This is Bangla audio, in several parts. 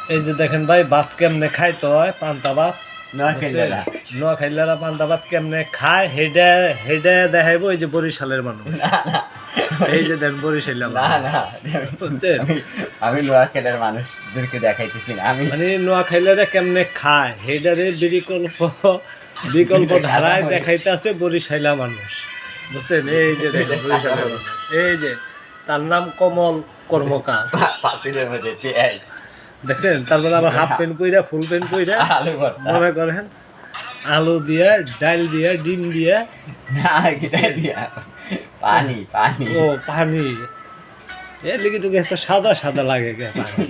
এই যে দেখেন ভাই ভাত কেমনে খাইতে হয় পান্তা ভাত নোয়াখাইলারা পান্তা ভাত কেমনে খায় হেডে দেখাইবো এই যে বরিশালের মানুষ এই যে দেন বরিশাল বুঝছেন আমি নোয়াখালীর মানুষদেরকে দেখাইতেছি না আমি মানে নোয়াখাইলারা কেমনে খায় হেডারে বিকল্প ধারায় দেখাইতেছে বরিশাইলা মানুষ বুঝছেন এই যে দেখেন বরিশালের মানুষ এই যে তার নাম কমল কর্মকার পাতিলের মধ্যে পেঁয়াজ দেখছেন তারপরে আবার হাফ প্যান্ট পইরা ফুল প্যান্ট পইরা আলু ভর্তা মনে করেন আলু দিয়া ডাল দিয়া ডিম দিয়া না কিটা দিয়া পানি পানি ও পানি এর লিগে তোকে এত সাদা সাদা লাগে কে পানি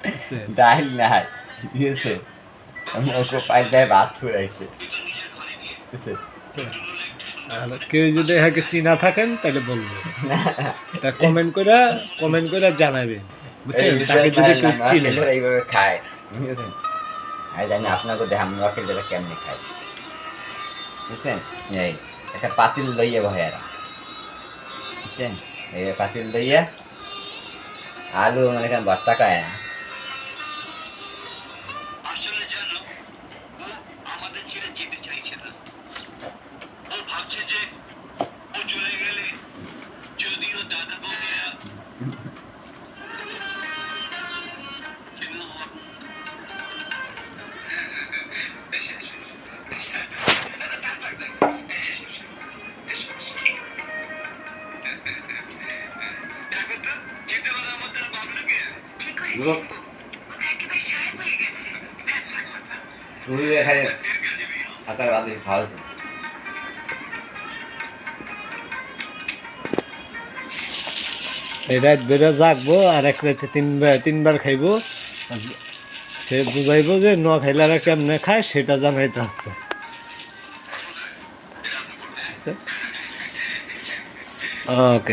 বুঝছেন? ডাল নাই দিয়েছে আমি ওকে পাইলে ভাত ফুরাইছে বুঝছেন? আর কেউ যদি একে চিনা থাকেন তাহলে বলবেন তা কমেন্ট করে জানাবেন বুঝছেন তাকে যদি কেউ চিনে এইভাবে খায় বুঝছেন আমি জানি আপনাকে দেখাম নোয়াখালীরা কেমনি খায় বুঝছেন এই একটা পাতিল লইয়া ভয়েরা বুঝছেন এই পাতিল লইয়া আলু মানে এখানে ভর্তা খায় না আসলে জানো ও আমাদের ছেড়ে যেতে চাইছে না ও ভাবছে যে ও চলে গেলে যদিও দাদা বৌদিরা যেতে হবে আমাদের বাবলুকে ঠিক করে একেবারে সাহেব হয়ে গেছে তুমি এখানে থাকার বাদে খাওয়া হতো এই রাত বেড়ে জাগবো আর এক রাতে তিনবার খাইবো সে বুঝাইবো যে নোয়াখাইলারা কেমনে খায় সেটা জানাইতে হচ্ছে ওকে